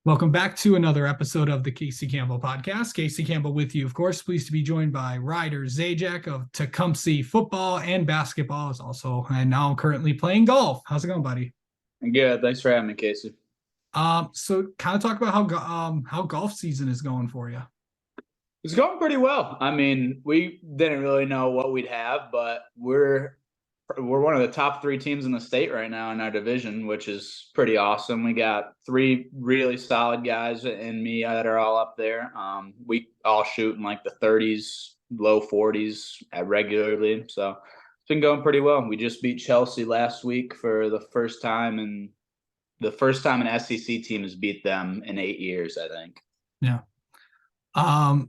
Welcome back to another episode of the Casey Campbell podcast. Casey Campbell with you, of course. Pleased to be joined by Ryder, Zajac of Tecumseh football and basketball. Is also and now currently playing golf. How's it going, buddy? Good. Thanks for having me, Casey. So kind of talk about how golf season is going for you. It's going pretty well. I mean, we didn't really know what we'd have, but we're one of the top three teams in the state right now in our division, which is pretty awesome. We got three really solid guys and me that are all up there. We all shoot in like the 30s, low 40s regularly. So it's been going pretty well. We just beat Chelsea last week for the first time, and the first time an SEC team has beat them in 8 years, I think. Yeah.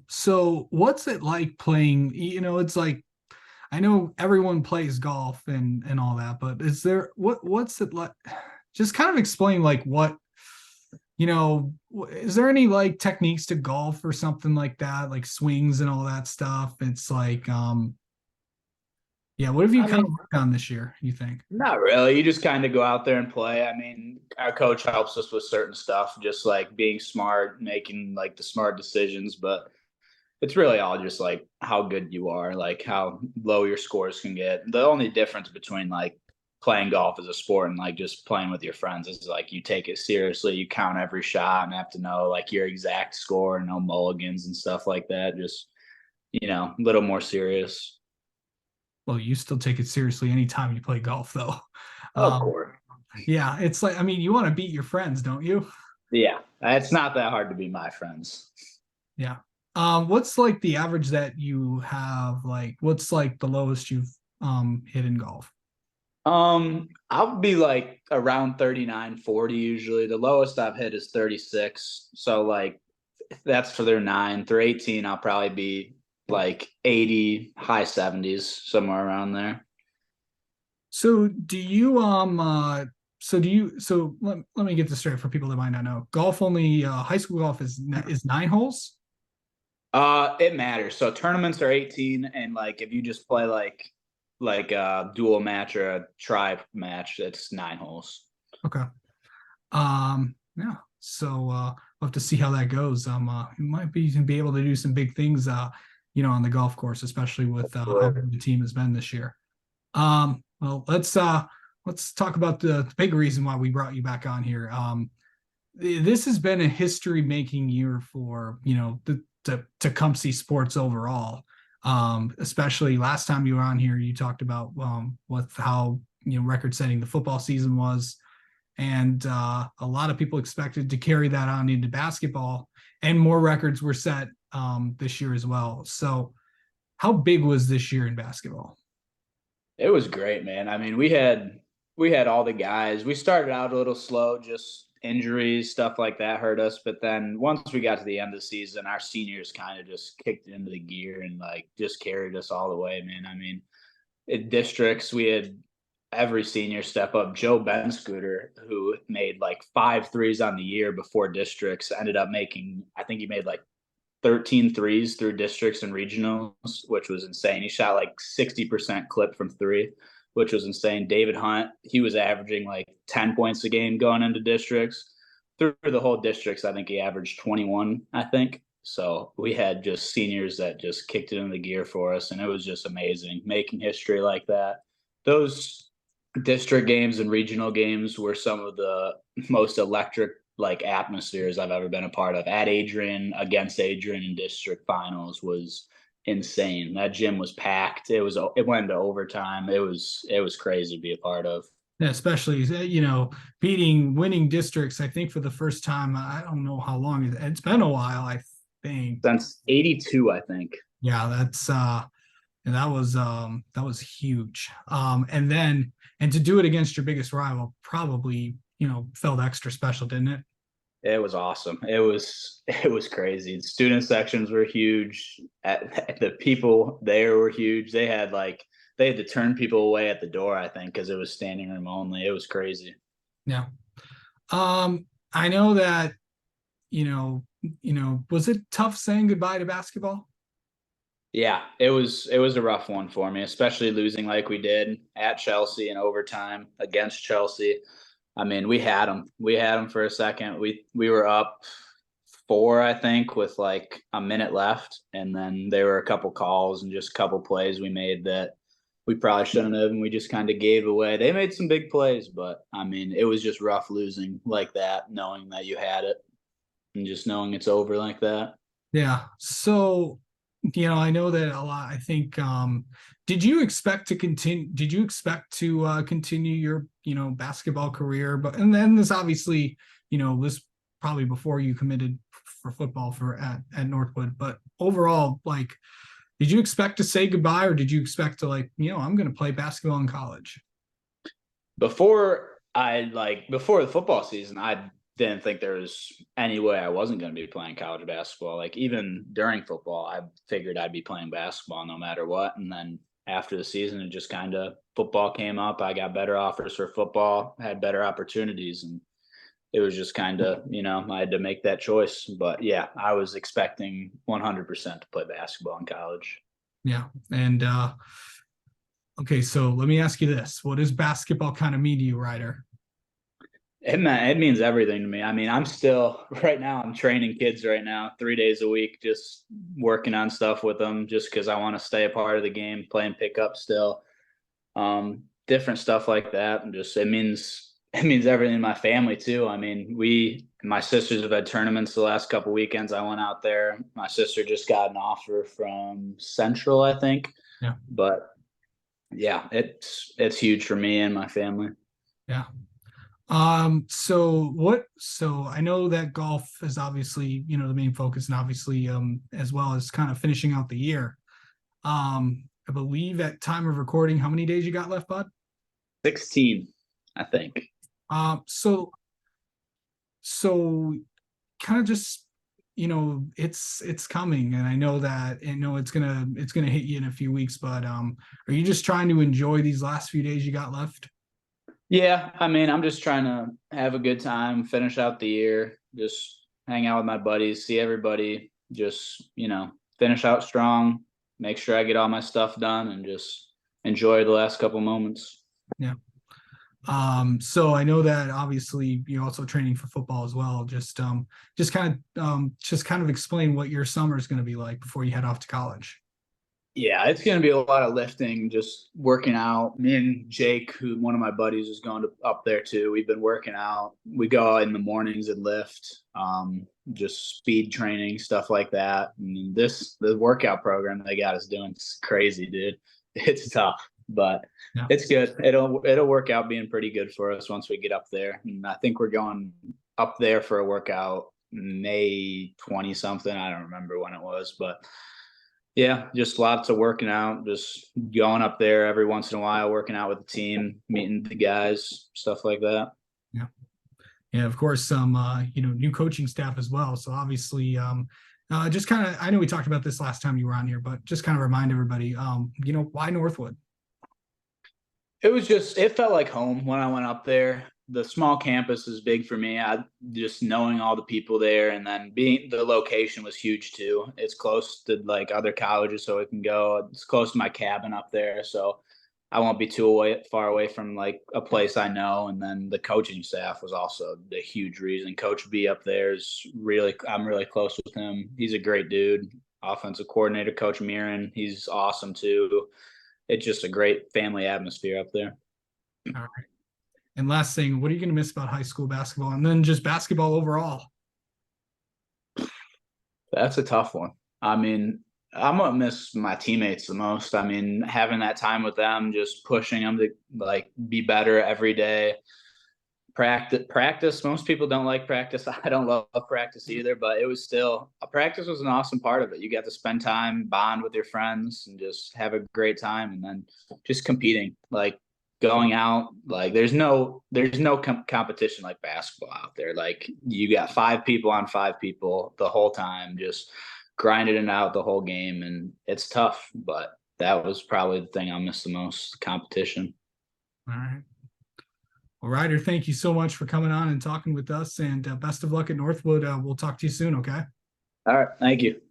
So what's it like playing? It's like I know everyone plays golf and all that, but is there what's it like? Just kind of explain like what is there any like techniques to golf or something like that, like swings and all that stuff? It's like yeah, what have you I kind mean, of worked on this year, you think? not really. You just kind of go out there and play. I mean, our coach helps us with certain stuff, just like being smart, making like the smart decisions, but it's really all just like how good you are, like how low your scores can get. The only difference between like playing golf as a sport and like just playing with your friends is like you take it seriously, you count every shot and have to know like your exact score, no mulligans and stuff like that. Just, a little more serious. Well, you still take it seriously anytime you play golf though. Of Um course. yeah, it's like I mean, you want to beat your friends, don't you? Yeah. It's not that hard to be my friends. Yeah. What's like the average that you have? Like, what's like the lowest you've hit in golf? I'll be like around 39, 40 usually. The lowest I've hit is 36. So like that's for their nine. Through 18, I'll probably be like 80, high 70s, somewhere around there. So do you let me get this straight for people that might not know. Golf only high school golf is 9 holes. It matters. So tournaments are 18, and like if you just play like a dual match or a tri match, it's 9 holes. Okay. Yeah. So we'll have to see how that goes. You might be able to do some big things on the golf course, especially with how good the team has been this year. Well, let's talk about the big reason why we brought you back on here. This has been a history making year for the Tecumseh sports overall. Especially last time you were on here, you talked about with how record setting the football season was, and a lot of people expected to carry that on into basketball, and more records were set this year as well. So, how big was this year in basketball? It was great, man. I mean, we had all the guys. We started out a little slow, just injuries, stuff like that hurt us. But then once we got to the end of the season, our seniors kind of just kicked into the gear and like just carried us all the way, man. I mean, in districts, we had every senior step up. Joe Benscooter, who made like 5 threes on the year before districts, ended up making, I think he made like 13 threes through districts and regionals, which was insane. He shot like 60% clip from three, which was insane. David Hunt, he was averaging like 10 points a game going into districts. Through the whole districts, I think he averaged 21, I think. So we had just seniors that just kicked it in the gear for us, and it was just amazing making history like that. Those district games and regional games were some of the most electric like atmospheres I've ever been a part of. At Adrian, against Adrian in district finals was insane. That gym was packed. It went into overtime. It was crazy to be a part of. Yeah, especially winning districts. I think for the first time, I don't know how long it's been a while. I think. Since 82, I think. Yeah, and that was huge. And to do it against your biggest rival probably felt extra special, didn't it? It was awesome. It was crazy. The student sections were huge. The people there were huge. They had to turn people away at the door, I think, because it was standing room only. It was crazy. Yeah. I know that was it tough saying goodbye to basketball? Yeah, it was a rough one for me, especially losing like we did at Chelsea in overtime against Chelsea. I mean, we had them. We had them for a second. We were up 4, I think, with like a minute left, and then there were a couple calls and just a couple plays we made that we probably shouldn't have, and we just kind of gave away. They made some big plays, but I mean, it was just rough losing like that, knowing that you had it and just knowing it's over like that. Yeah. So, I know that a lot. I think, did you expect to continue? Did you expect to continue your, basketball career? But and then this obviously, this probably before you committed for football for at Northwood. But overall, like, did you expect to say goodbye, or did you expect to like, I'm going to play basketball in college? Before the football season, I didn't think there was any way I wasn't going to be playing college basketball. Like even during football, I figured I'd be playing basketball no matter what. And then after the season, it just kind of football came up. I got better offers for football, had better opportunities, and it was just kind of, I had to make that choice. But yeah, I was expecting 100% to play basketball in college. Yeah. And okay, so let me ask you this: what does basketball kind of mean to you, Ryder? It means everything to me. I mean, I'm still right now. I'm training kids right now, 3 days a week, just working on stuff with them, just because I want to stay a part of the game, playing pickup still, different stuff like that, and just it means everything to my family too. I mean, my sisters have had tournaments the last couple weekends. I went out there. My sister just got an offer from Central, I think, Yeah. but yeah, it's huge for me and my family. Yeah. So I know that golf is obviously, the main focus, and obviously, as well as kind of finishing out the year. I believe at time of recording, how many days you got left, bud? 16, I think. So kind of just, it's coming, and I know that, it's gonna hit you in a few weeks, but are you just trying to enjoy these last few days you got left? Yeah, I mean, I'm just trying to have a good time, finish out the year, just hang out with my buddies, see everybody, just, finish out strong, make sure I get all my stuff done and just enjoy the last couple moments. Yeah. So I know that obviously you're also training for football as well. Just kind of explain what your summer is going to be like before you head off to college. Yeah, it's going to be a lot of lifting, just working out. Me and Jake, who one of my buddies is going to up there too. We've been working out. We go out in the mornings and lift, just speed training, stuff like that. And the workout program they got us doing is crazy, dude. It's tough, but Yeah. it's good. It'll work out being pretty good for us once we get up there. And I think we're going up there for a workout May 20 something. I don't remember when it was, but yeah, just lots of working out, just going up there every once in a while, working out with the team, meeting the guys, stuff like that. Yeah. Yeah. Of course, some, new coaching staff as well. So obviously, just kind of, I know we talked about this last time you were on here, but just kind of remind everybody, why Northwood? It felt like home when I went up there. The small campus is big for me. I just knowing all the people there, and then the location was huge too. It's close to like other colleges, so it can go. It's close to my cabin up there, so I won't be far away from like a place I know. And then the coaching staff was also the huge reason. Coach B up there I'm really close with him. He's a great dude. Offensive coordinator, Coach Mirren, he's awesome too. It's just a great family atmosphere up there. All right. And last thing, what are you going to miss about high school basketball, and then just basketball overall? That's a tough one. I mean, I'm gonna miss my teammates the most. I mean, having that time with them, just pushing them to like be better every day. Practice. Most people don't like practice. I don't love practice either, but it was still practice was an awesome part of it. You got to spend time, bond with your friends, and just have a great time. And then just competing, like going out. Like there's no competition like basketball out there. Like you got 5 people on 5 people the whole time, just grinding it out the whole game, and it's tough. But that was probably the thing I missed the most: competition. All right. Well, Ryder, thank you so much for coming on and talking with us, and best of luck at Northwood. We'll talk to you soon. Okay. All right, thank you.